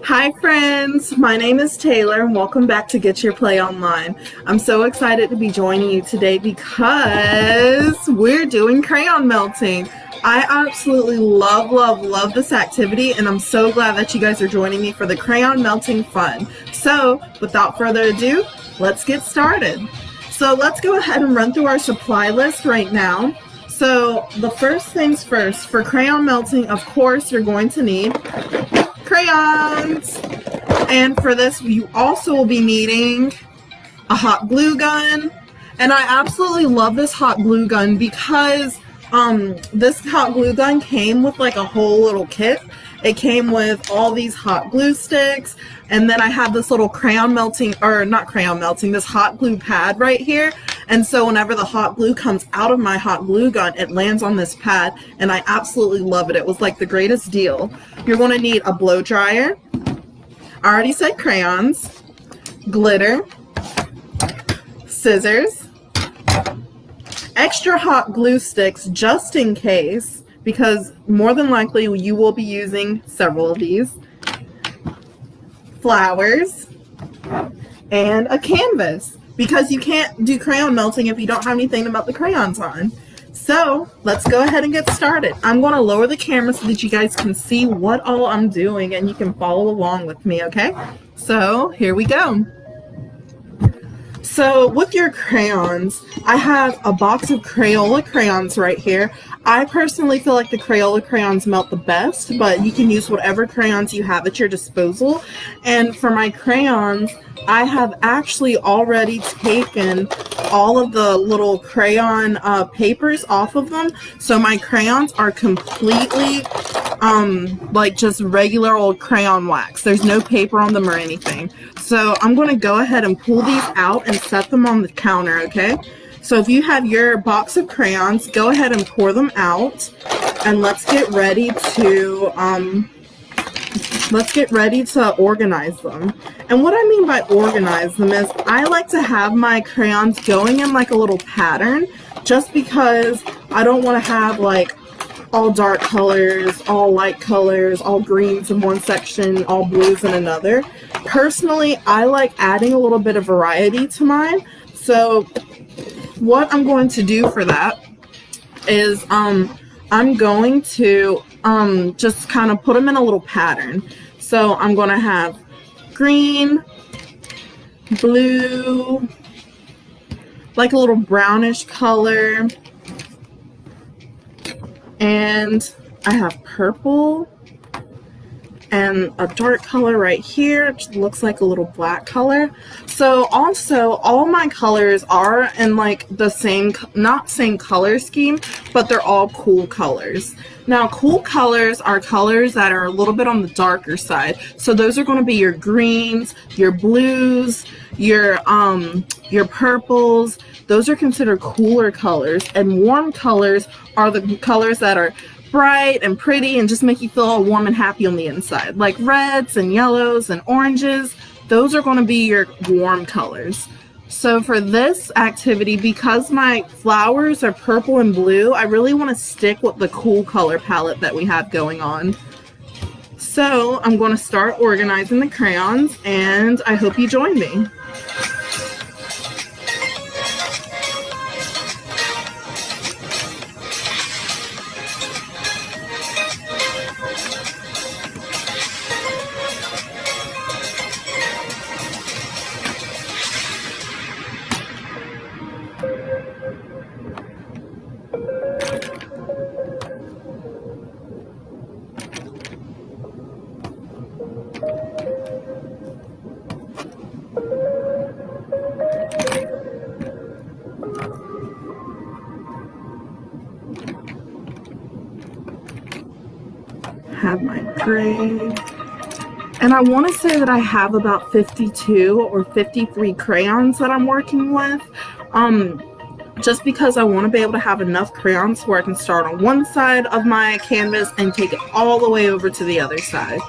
Hi friends, my name is Taylor and welcome back to Get Your Play Online. I'm so excited to be joining you today because we're doing crayon melting. I absolutely love this activity and I'm so glad that you guys are joining me for the crayon melting fun. So without further ado, let's get started. So let's go ahead and run through our supply list right now. So the first things first, for crayon melting, of course, you're going to need crayons. And for this, you also will be needing a hot glue gun. And I absolutely love this hot glue gun because this hot glue gun came with like a whole little kit. It came with all these hot glue sticks, and then I have this little crayon melting, or not crayon melting, this hot glue pad right here. And so whenever the hot glue comes out of my hot glue gun, it lands on this pad, and I absolutely love it. It was like the greatest deal. You're going to need a blow dryer. I already said crayons, glitter, scissors, extra hot glue sticks just in case, because more than likely you will be using several of these, flowers, and a canvas, because you can't do crayon melting if you don't have anything to melt the crayons on. So let's go ahead and get started. I'm going to lower the camera so that you guys can see what all I'm doing and you can follow along with me, okay? So here we go. So with your crayons, I have a box of Crayola crayons right here. I personally feel like the Crayola crayons melt the best, but you can use whatever crayons you have at your disposal. And for my crayons, I have actually already taken all of the little crayon papers off of them. So my crayons are completely like just regular old crayon wax. There's no paper on them or anything. So I'm going to go ahead and pull these out and set them on the counter, okay? So if you have your box of crayons, go ahead and pour them out, and let's get ready to organize them. And what I mean by organize them is I like to have my crayons going in like a little pattern, just because I don't want to have like all dark colors, all light colors, all greens in one section, all blues in another. Personally, I like adding a little bit of variety to mine. So what I'm going to do for that is I'm going to just kind of put them in a little pattern. So I'm going to have green, blue, like a little brownish color, and I have purple and a dark color right here, which looks like a little black color. So also all my colors are in like the same, not same color scheme, but they're all cool colors. Now cool colors are colors that are a little bit on the darker side. So those are going to be your greens, your blues, your purples. Those are considered cooler colors, and warm colors are the colors that are bright and pretty and just make you feel all warm and happy on the inside. Like reds and yellows and oranges, those are going to be your warm colors. So for this activity, because my flowers are purple and blue, I really want to stick with the cool color palette that we have going on. So I'm going to start organizing the crayons, and I hope you join me. Have my gray, and I want to say that I have about 52 or 53 crayons that I'm working with, just because I want to be able to have enough crayons where I can start on one side of my canvas and take it all the way over to the other side.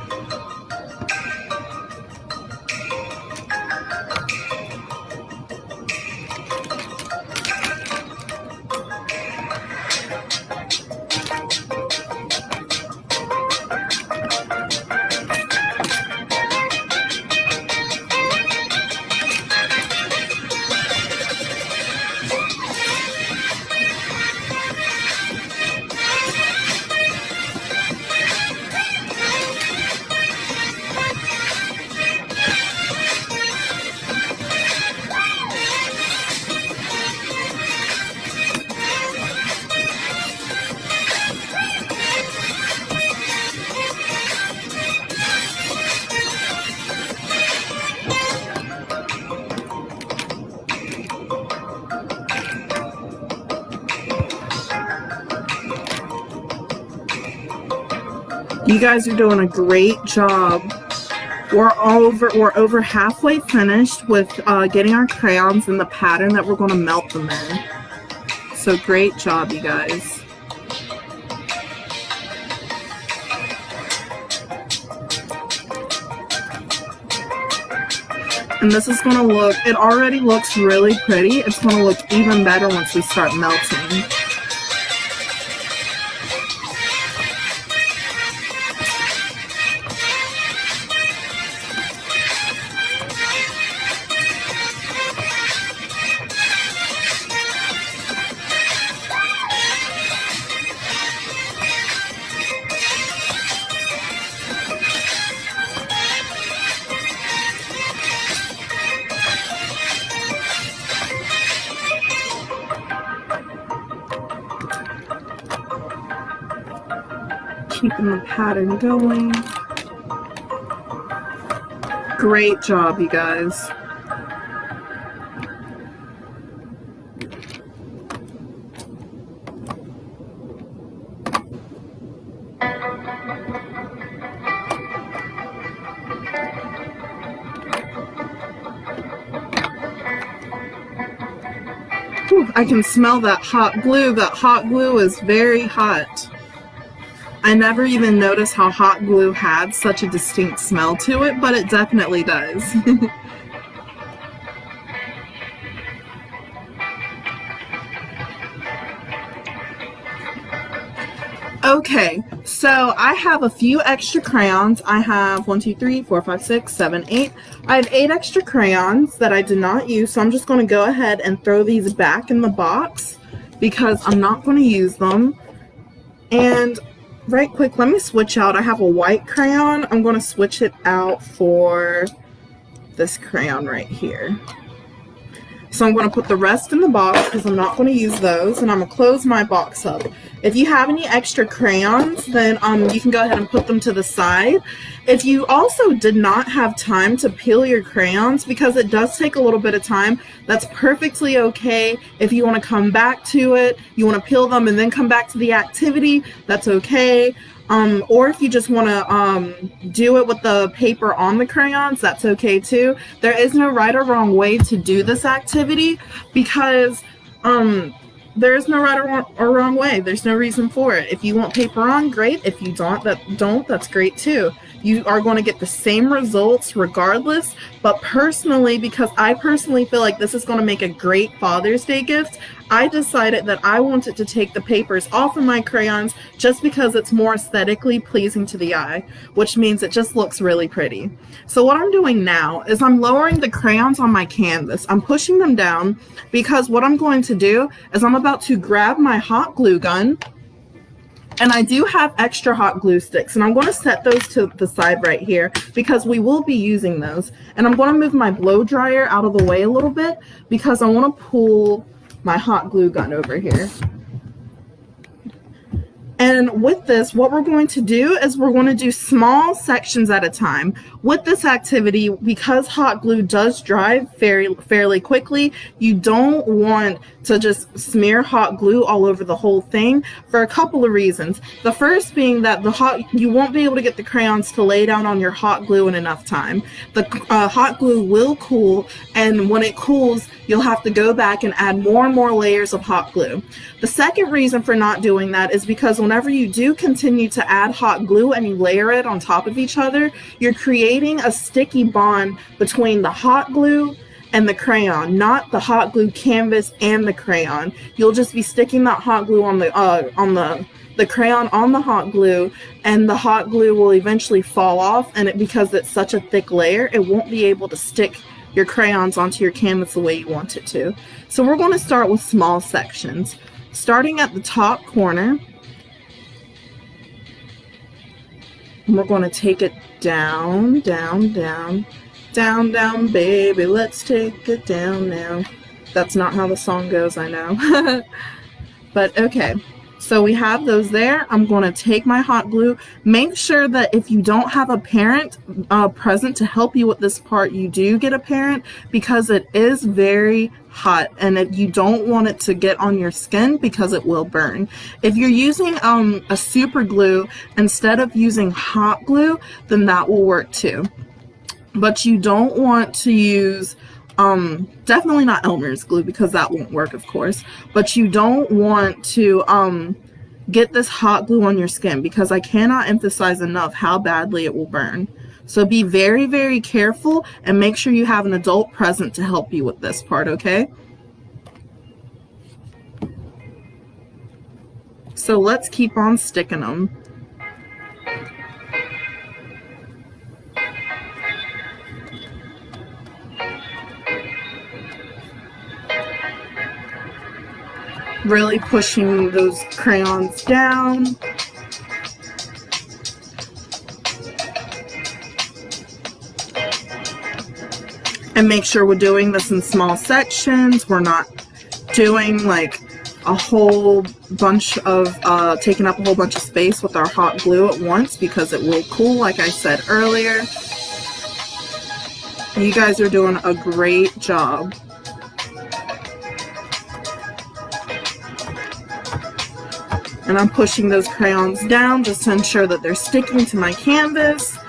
You guys are doing a great job. We're over halfway finished with getting our crayons in the pattern that we're going to melt them in. So great job, you guys. And this is going to look, it already looks really pretty. It's going to look even better once we start melting. Keeping the pattern going. Great job, you guys. Whew, I can smell that hot glue. That hot glue is very hot. I never even noticed how hot glue had such a distinct smell to it, but it definitely does. Okay, so I have a few extra crayons. I have 1, 2, 3, 4, 5, 6, 7, 8. I have 8 extra crayons that I did not use, so I'm just going to go ahead and throw these back in the box because I'm not going to use them. And right quick, let me switch out. I have a white crayon. I'm going to switch it out for this crayon right here. So I'm going to put the rest in the box because I'm not going to use those, and I'm going to close my box up. If you have any extra crayons, then you can go ahead and put them to the side. If you also did not have time to peel your crayons, because it does take a little bit of time, that's perfectly okay. If you want to come back to it, you want to peel them and then come back to the activity, that's okay. Or if you just want to do it with the paper on the crayons, that's okay too. There is no right or wrong way to do this activity because there is no right or wrong way. There's no reason for it. If you want paper on, great. If you don't, that's great too. You are going to get the same results regardless, but personally, because I personally feel like this is going to make a great Father's Day gift, I decided that I wanted to take the papers off of my crayons just because it's more aesthetically pleasing to the eye, which means it just looks really pretty. So what I'm doing now is I'm lowering the crayons on my canvas. I'm pushing them down because what I'm going to do is I'm about to grab my hot glue gun. And I do have extra hot glue sticks, and I'm going to set those to the side right here because we will be using those. And I'm going to move my blow dryer out of the way a little bit because I want to pull my hot glue gun over here. And with this, what we're going to do is we're going to do small sections at a time. With this activity, because hot glue does dry fairly quickly, you don't want to just smear hot glue all over the whole thing for a couple of reasons. The first being that you won't be able to get the crayons to lay down on your hot glue in enough time. The hot glue will cool, and when it cools, you'll have to go back and add more and more layers of hot glue. The second reason for not doing that is because whenever you do continue to add hot glue and you layer it on top of each other, you're creating a sticky bond between the hot glue and the crayon, not the hot glue canvas and the crayon. You'll just be sticking that hot glue on the crayon on the hot glue, and the hot glue will eventually fall off, and because it's such a thick layer, it won't be able to stick your crayons onto your canvas the way you want it to. So we're going to start with small sections. Starting at the top corner, and we're going to take it down, down, down, down, down, baby, let's take it down now. That's not how the song goes, I know. But okay. So we have those there. I'm going to take my hot glue. Make sure that if you don't have a parent present to help you with this part, you do get a parent, because it is very hot and you don't want it to get on your skin because it will burn. If you're using a super glue instead of using hot glue, then that will work too. But you don't want to use definitely not Elmer's glue, because that won't work, of course. But you don't want to get this hot glue on your skin, because I cannot emphasize enough how badly it will burn. So be very, very careful and make sure you have an adult present to help you with this part, okay? So let's keep on sticking them. Really pushing those crayons down. And make sure we're doing this in small sections. We're not doing like a whole bunch of, taking up a whole bunch of space with our hot glue at once, because it will cool, like I said earlier. You guys are doing a great job. And I'm pushing those crayons down just to ensure that they're sticking to my canvas.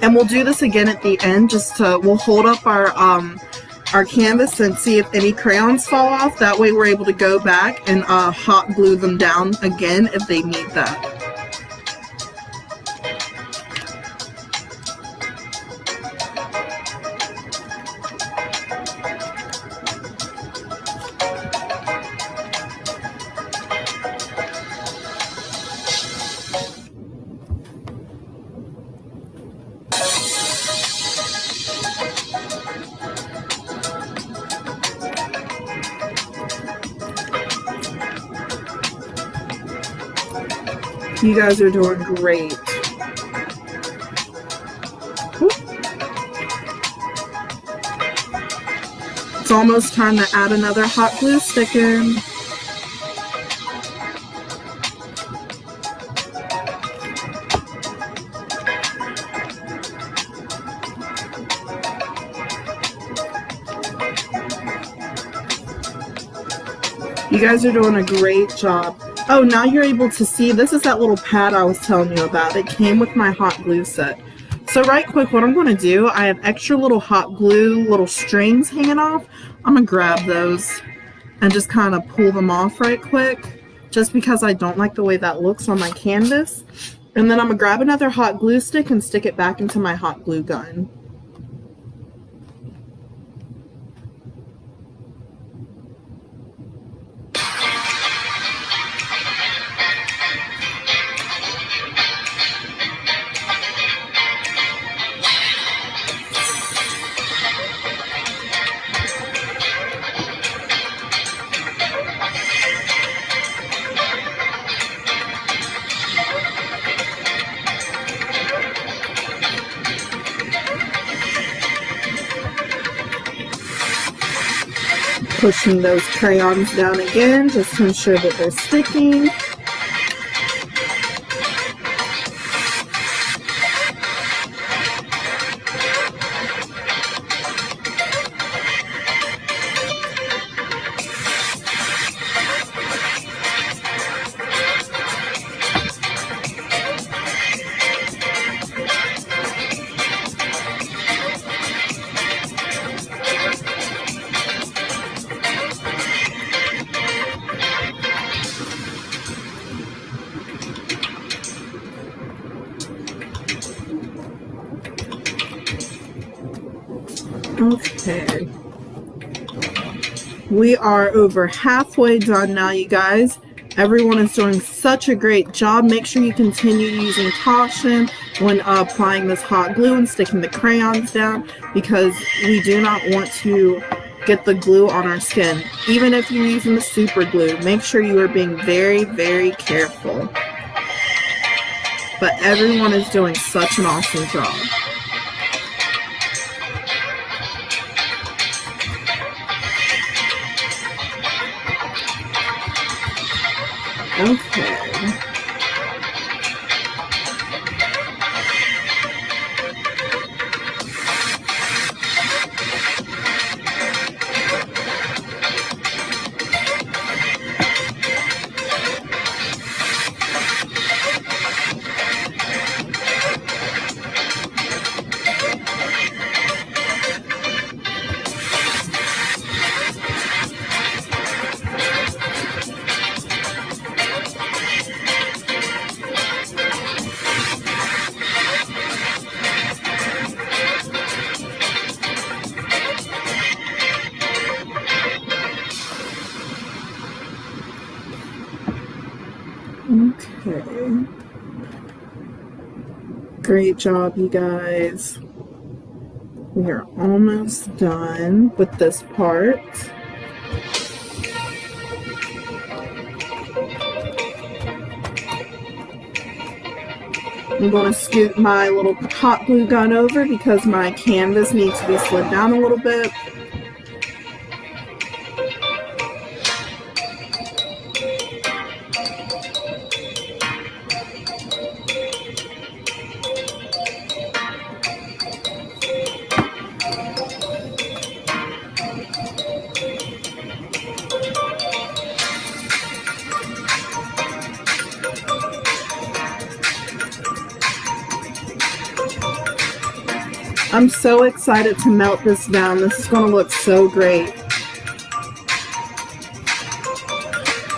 And we'll do this again at the end, just to, we'll hold up our canvas and see if any crayons fall off. That way we're able to go back and hot glue them down again if they need that. You guys are doing great. It's almost time to add another hot glue stick in. You guys are doing a great job. Oh, now you're able to see, this is that little pad I was telling you about. It came with my hot glue set. So right quick, what I'm going to do, I have extra little hot glue, little strings hanging off. I'm going to grab those and just kind of pull them off right quick, just because I don't like the way that looks on my canvas. And then I'm going to grab another hot glue stick and stick it back into my hot glue gun. Pushing those crayons down again just to ensure that they're sticking. Okay, we are over halfway done now, you guys. Everyone is doing such a great job. Make sure you continue using caution when applying this hot glue and sticking the crayons down, because we do not want to get the glue on our skin. Even if you're using the super glue, make sure you are being very, very careful. But everyone is doing such an awesome job. Okay. Okay. Great job, you guys. We are almost done with this part. I'm going to scoot my little hot glue gun over because my canvas needs to be slid down a little bit. I'm so excited to melt this down. This is going to look so great.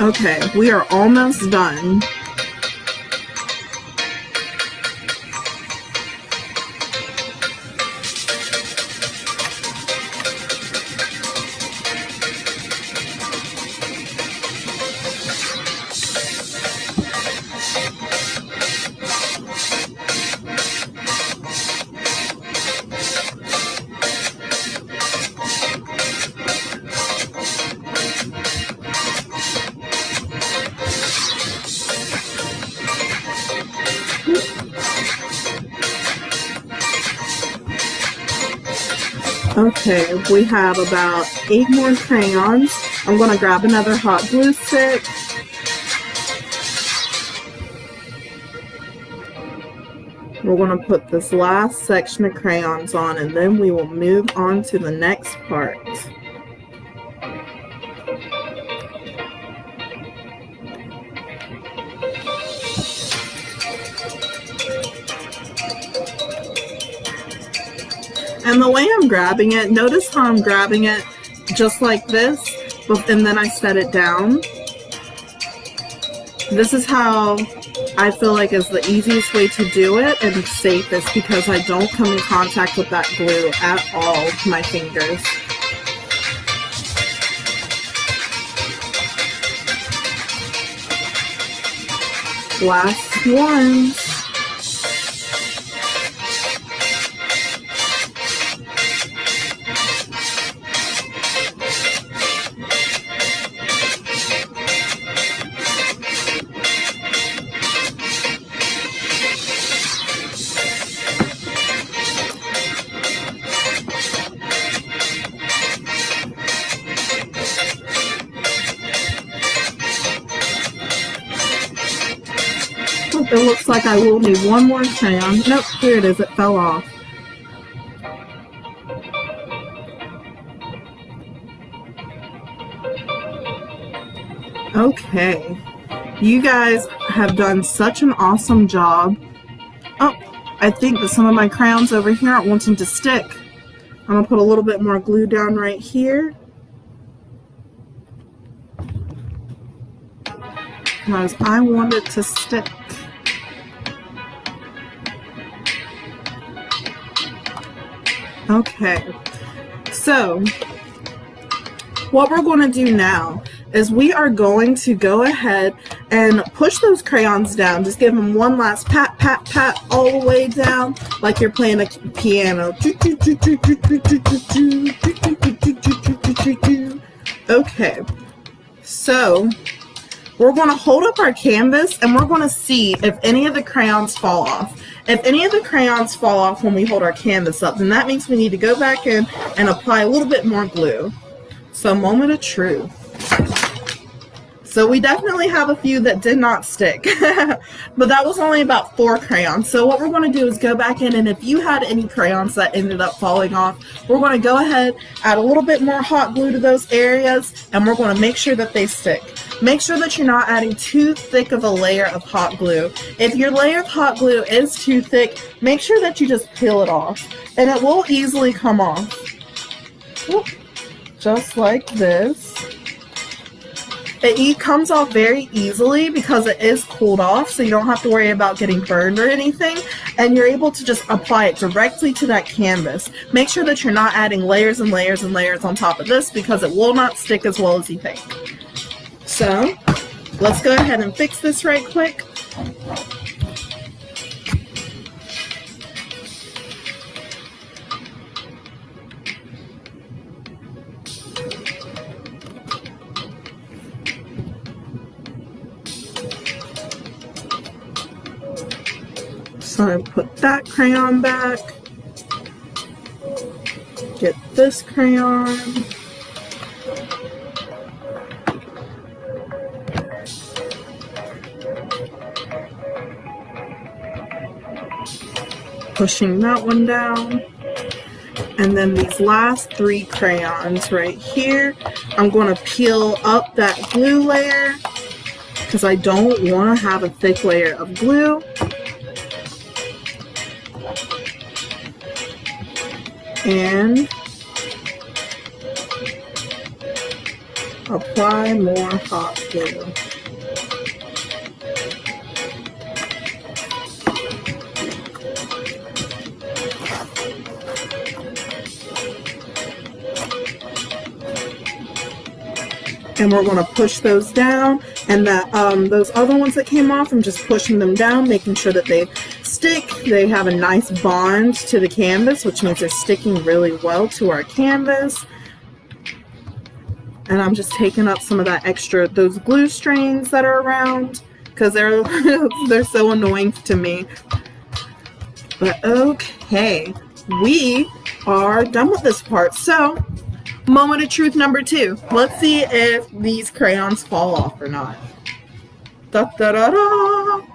Okay, we are almost done. Okay, we have about 8 more crayons. I'm going to grab another hot glue stick. We're going to put this last section of crayons on, and then we will move on to the next part. And the way I'm grabbing it, notice how I'm grabbing it just like this, and then I set it down. This is how I feel like is the easiest way to do it and safest, because I don't come in contact with that glue at all with my fingers. Last one. It looks like I will need one more crayon. Nope, here it is. It fell off. Okay. You guys have done such an awesome job. Oh, I think that some of my crayons over here aren't wanting to stick. I'm going to put a little bit more glue down right here. Because I want it to stick. Okay, so what we're going to do now is we are going to go ahead and push those crayons down. Just give them one last pat, pat, pat all the way down like you're playing a piano. Okay, so we're going to hold up our canvas and we're going to see if any of the crayons fall off. If any of the crayons fall off when we hold our canvas up, then that means we need to go back in and apply a little bit more glue. So, moment of truth. So we definitely have a few that did not stick, but that was only about 4 crayons. So what we're going to do is go back in, and if you had any crayons that ended up falling off, we're going to go ahead, add a little bit more hot glue to those areas, and we're going to make sure that they stick. Make sure that you're not adding too thick of a layer of hot glue. If your layer of hot glue is too thick, make sure that you just peel it off, and it will easily come off. Whoop. Just like this. It comes off very easily because it is cooled off, so you don't have to worry about getting burned or anything, and you're able to just apply it directly to that canvas. Make sure that you're not adding layers and layers and layers on top of this because it will not stick as well as you think. So let's go ahead and fix this right quick. So I put that crayon back, get this crayon, pushing that one down, and then these last 3 crayons right here, I'm going to peel up that glue layer because I don't want to have a thick layer of glue. And apply more hot glue. And we're going to push those down, and that those other ones that came off, I'm just pushing them down, making sure that they stick. They have a nice bond to the canvas, which means they're sticking really well to our canvas. And I'm just taking up some of that extra, those glue strains that are around, because they're they're so annoying to me. But okay, we are done with this part. So moment of truth number 2. Let's see if these crayons fall off or not. Da, da, da, da.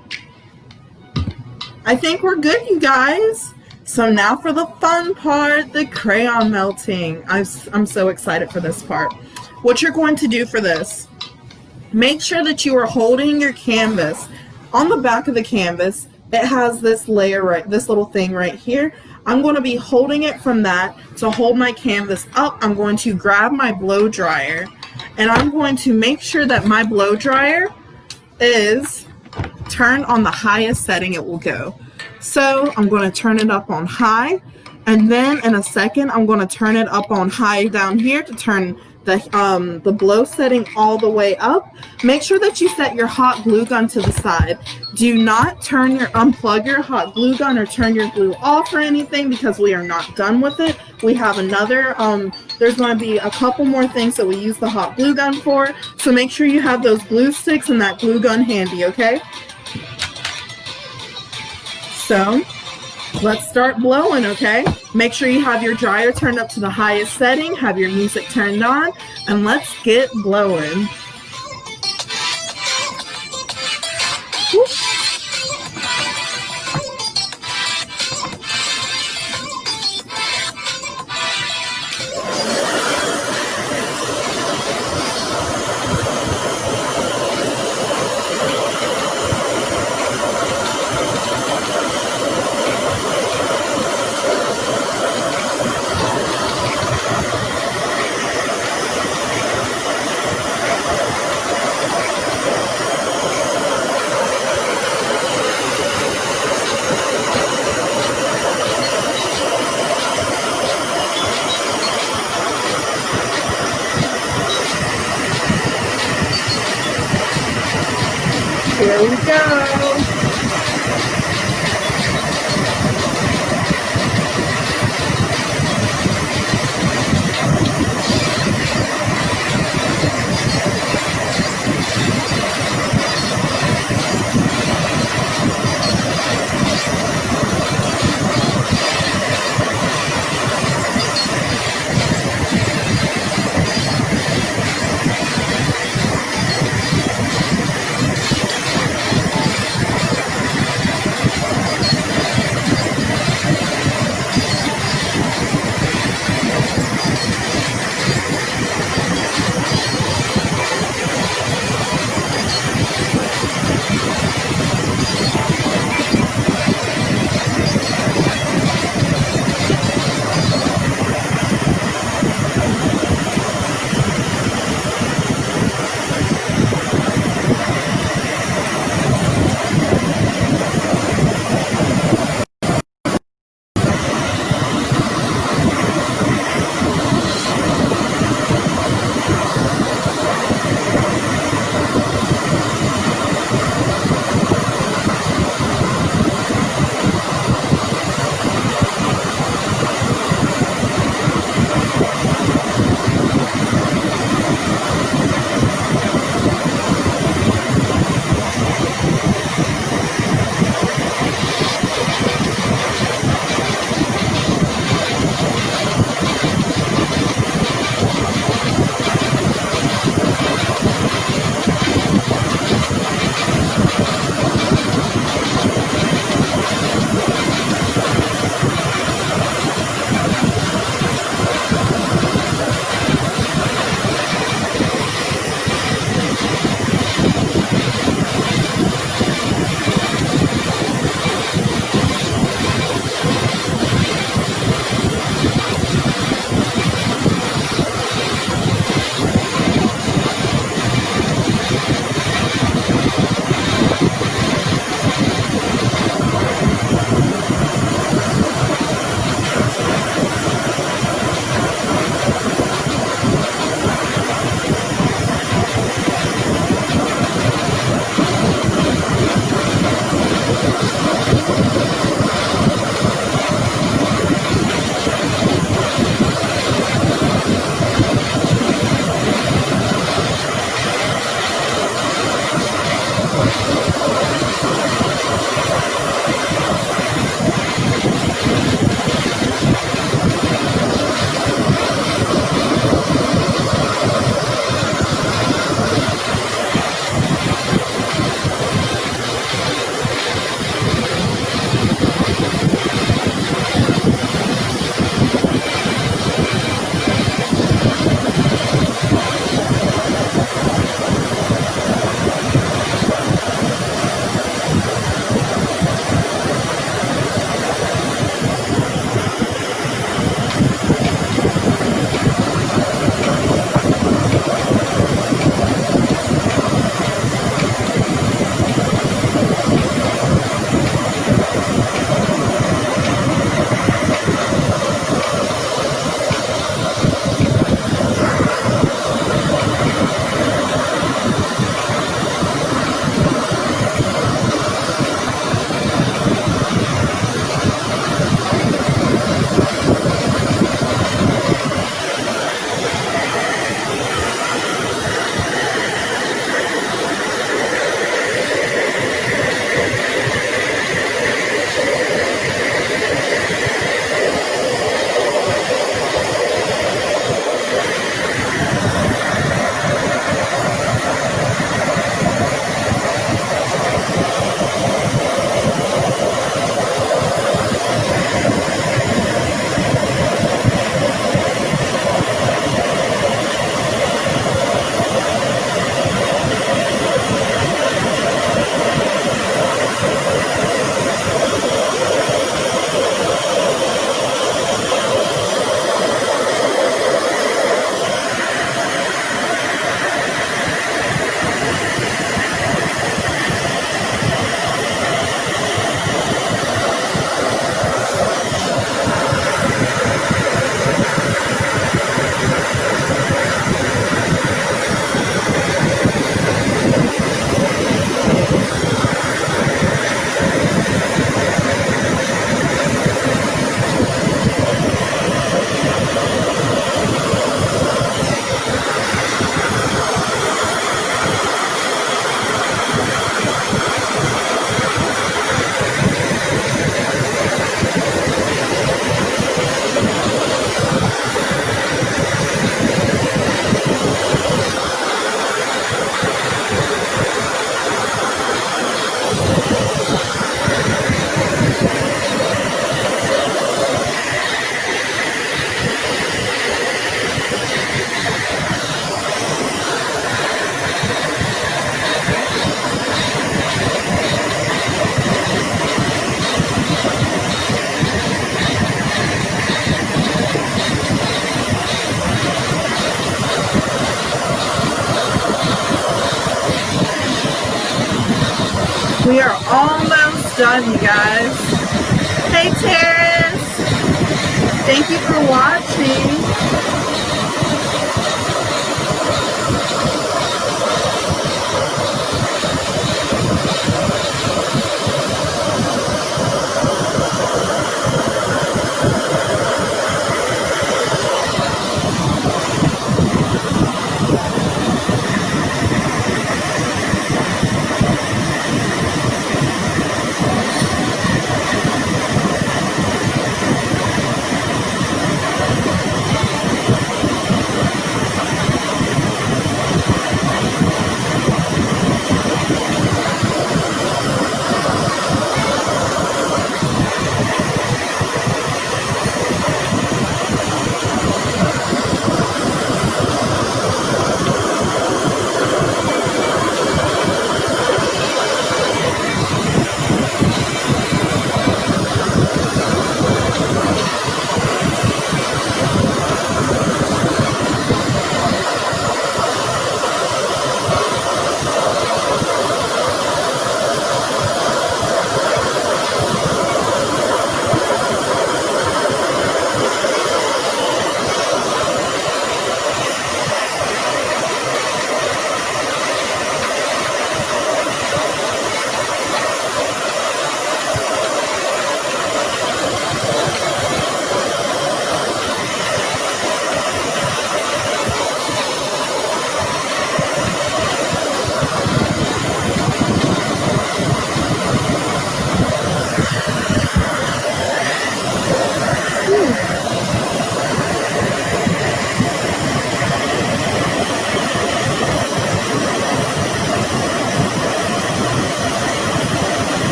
I think we're good, you guys. So now for the fun part, the crayon melting. I'm so excited for this part. What you're going to do for this, make sure that you are holding your canvas. On the back of the canvas, it has this layer, right, this little thing right here. I'm going to be holding it from that to hold my canvas up. I'm going to grab my blow dryer, and I'm going to make sure that my blow dryer is turned on the highest setting it will go. So I'm going to turn it up on high, and then in a second I'm going to turn it up on high down here to turn the blow setting all the way up. Make sure that you set your hot glue gun to the side. Do not unplug your hot glue gun or turn your glue off or anything, because we are not done with it. We have another, there's going to be a couple more things that we use the hot glue gun for. So make sure you have those glue sticks and that glue gun handy, okay? So let's start blowing, okay? Make sure you have your dryer turned up to the highest setting, have your music turned on, and let's get blowing. Whoop. Here we go. We are almost done, you guys. Hey, Terrace. Thank you for watching.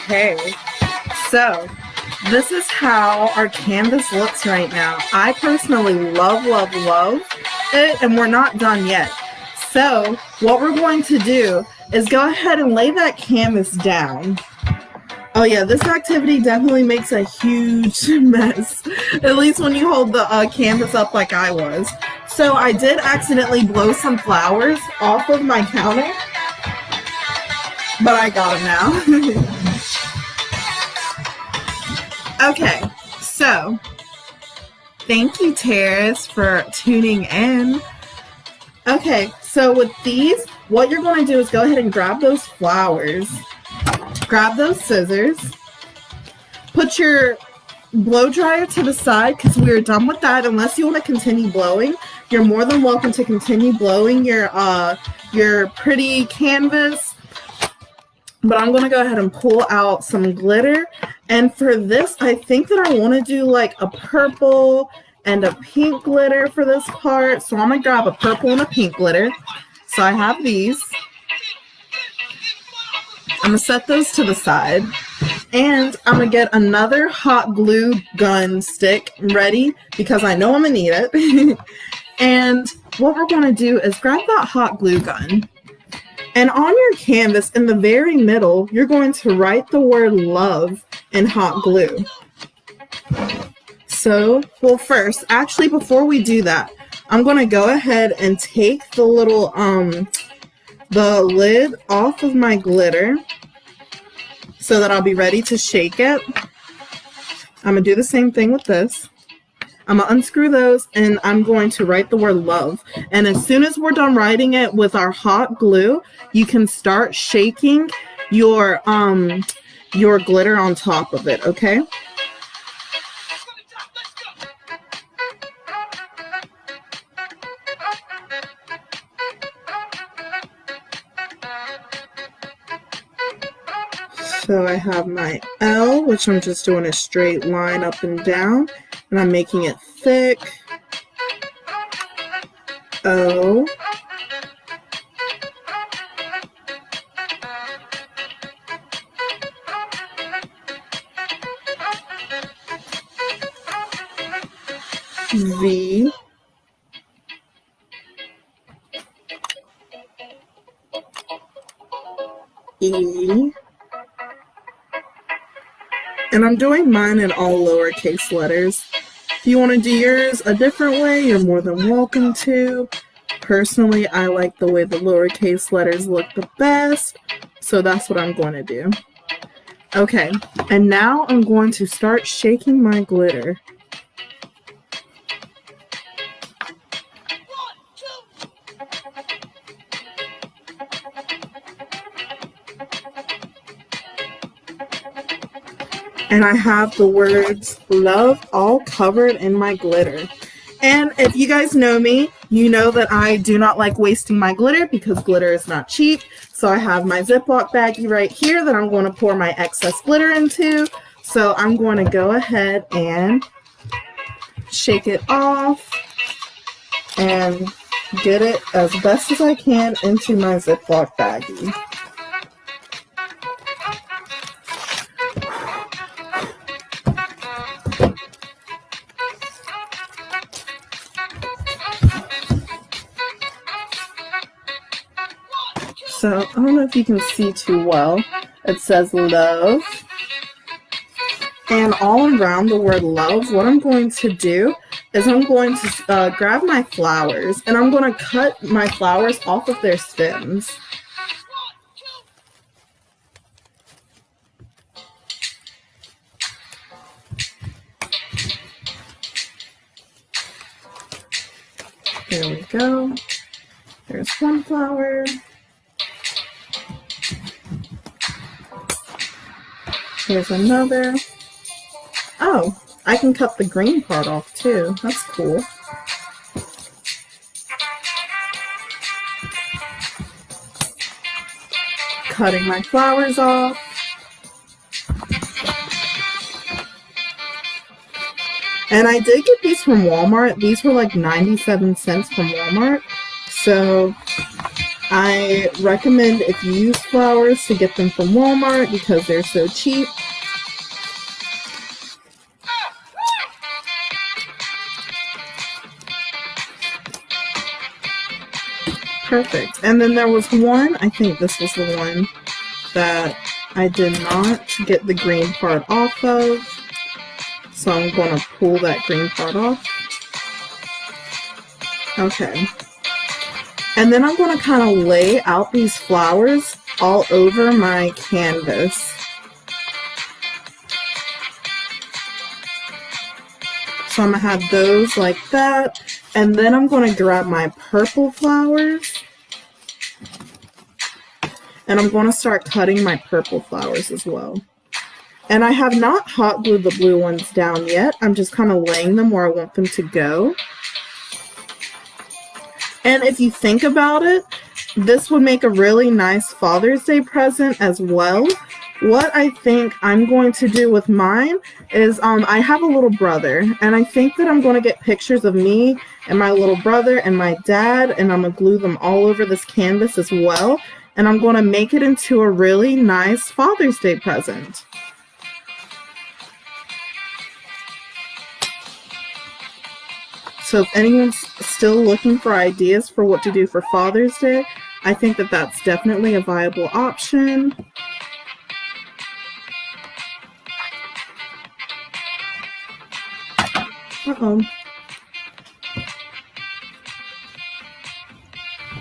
Okay, so this is how our canvas looks right now. I personally love, love, love it, and we're not done yet. So what we're going to do is go ahead and lay that canvas down. Oh yeah, this activity definitely makes a huge mess, at least when you hold the canvas up like I was. So I did accidentally blow some flowers off of my counter, but I got them now. Okay, so thank you, Terrace, for tuning in. Okay, so with these, what you're going to do is go ahead and grab those flowers, grab those scissors, put your blow dryer to the side because we're done with that. Unless you want to continue blowing, you're more than welcome to continue blowing your pretty canvas. But I'm going to go ahead and pull out some glitter. And for this, I think that I want to do like a purple and a pink glitter for this part. So I'm going to grab a purple and a pink glitter. So I have these. I'm going to set those to the side. And I'm going to get another hot glue gun stick ready because I know I'm going to need it. And what we're going to do is grab that hot glue gun. And on your canvas, in the very middle, you're going to write the word love in hot glue. So, well, first, actually, before we do that, I'm going to go ahead and take the little, the lid off of my glitter so that I'll be ready to shake it. I'm going to do the same thing with this. I'm going to unscrew those, and I'm going to write the word love. And as soon as we're done writing it with our hot glue, you can start shaking your glitter on top of it, okay? So I have my L, which I'm just doing a straight line up and down, and I'm making it thick. O. V. E. And I'm doing mine in all lowercase letters. If you want to do yours a different way, you're more than welcome to. Personally, I like the way the lowercase letters look the best, so that's what I'm going to do. Okay, and now I'm going to start shaking my glitter. And I have the words love all covered in my glitter. And if you guys know me, you know that I do not like wasting my glitter because glitter is not cheap. So I have my Ziploc baggie right here that I'm going to pour my excess glitter into. So I'm going to go ahead and shake it off and get it as best as I can into my Ziploc baggie. So, I don't know if you can see too well. It says love. And all around the word love, what I'm going to do is I'm going to grab my flowers and I'm going to cut my flowers off of their stems. There we go. There's one flower. Here's another. Oh, I can cut the green part off too. That's cool. Cutting my flowers off. And I did get these from Walmart. These were like 97 cents from Walmart. So I recommend if you use flowers to get them from Walmart because they're so cheap. Perfect. And then there was one, I think this was the one that I did not get the green part off of. So I'm going to pull that green part off. Okay. And then I'm going to kind of lay out these flowers all over my canvas. So I'm going to have those like that. And then I'm going to grab my purple flowers. And I'm going to start cutting my purple flowers as well. And I have not hot glued the blue ones down yet. I'm just kind of laying them where I want them to go. And if you think about it, this would make a really nice Father's Day present as well. What I think I'm going to do with mine is I have a little brother, and I think that I'm going to get pictures of me and my little brother and my dad, and I'm going to glue them all over this canvas as well. And I'm going to make it into a really nice Father's Day present. So if anyone's still looking for ideas for what to do for Father's Day, I think that that's definitely a viable option. Uh-oh.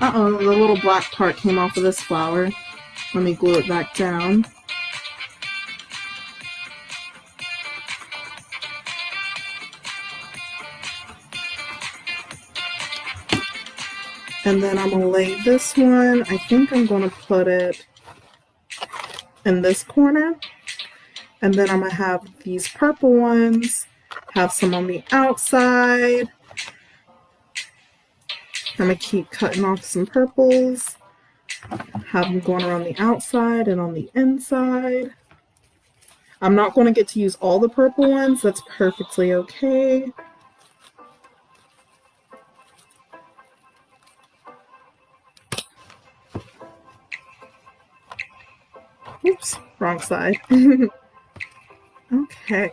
Uh-oh, the little black part came off of this flower. Let me glue it back down. And then I'm going to lay this one, I think I'm going to put it in this corner. And then I'm going to have these purple ones, have some on the outside. I'm going to keep cutting off some purples, have them going around the outside and on the inside. I'm not going to get to use all the purple ones. That's perfectly okay. Oops, wrong side. Okay.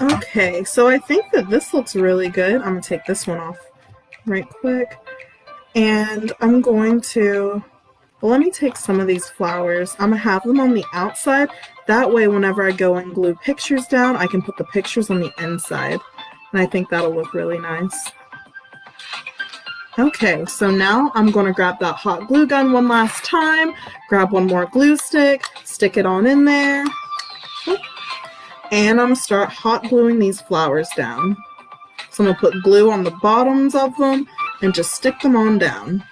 Okay, so I think that this looks really good. I'm going to take this one off right quick. And I'm going to, well, let me take some of these flowers. I'm going to have them on the outside. That way, whenever I go and glue pictures down, I can put the pictures on the inside. And I think that'll look really nice. Okay, so now I'm going to grab that hot glue gun one last time, grab one more glue stick, stick it on in there, and I'm going to start hot gluing these flowers down. So I'm going to put glue on the bottoms of them and just stick them on down.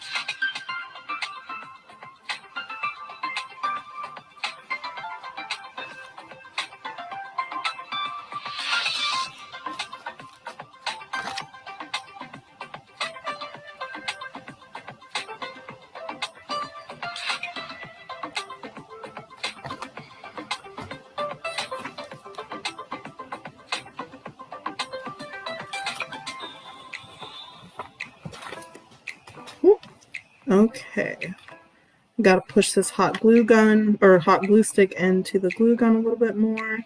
Okay, gotta push this hot glue gun or hot glue stick into the glue gun a little bit more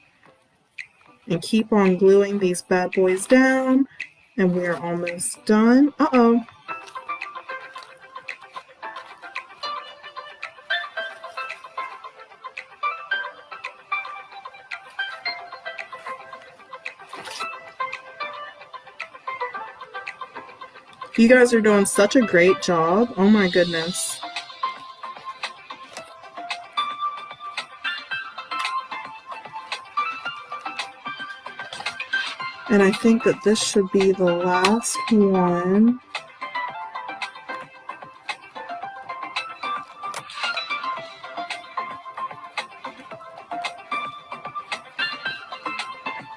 and keep on gluing these bad boys down, and we're almost done. Uh-oh. You guys are doing such a great job. Oh my goodness. And I think that this should be the last one.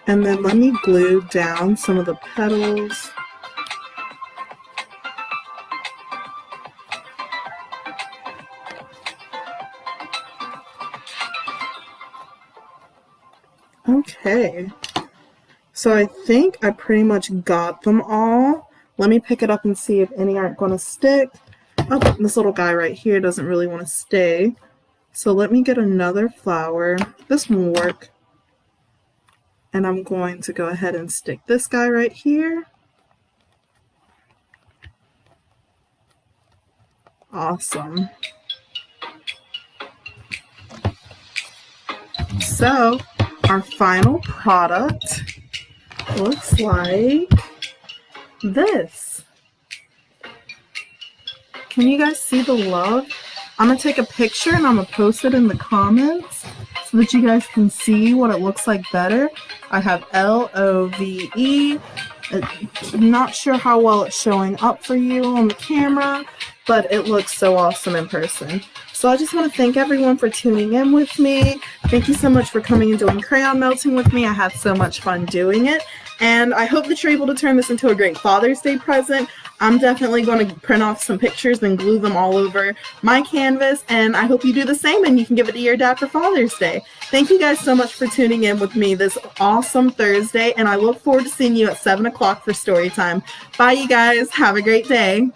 And then let me glue down some of the petals. Okay, so I think I pretty much got them all. Let me pick it up and see if any aren't going to stick. Oh, this little guy right here doesn't really want to stay. So let me get another flower. This one will work. And I'm going to go ahead and stick this guy right here. Awesome. So our final product looks like this. Can you guys see the love? I'm going to take a picture and I'm going to post it in the comments so that you guys can see what it looks like better. I have LOVE. I'm not sure how well it's showing up for you on the camera, but it looks so awesome in person. So I just want to thank everyone for tuning in with me. Thank you so much for coming and doing crayon melting with me. I had so much fun doing it. And I hope that you're able to turn this into a great Father's Day present. I'm definitely going to print off some pictures and glue them all over my canvas. And I hope you do the same and you can give it to your dad for Father's Day. Thank you guys so much for tuning in with me this awesome Thursday. And I look forward to seeing you at 7 o'clock for story time. Bye, you guys. Have a great day.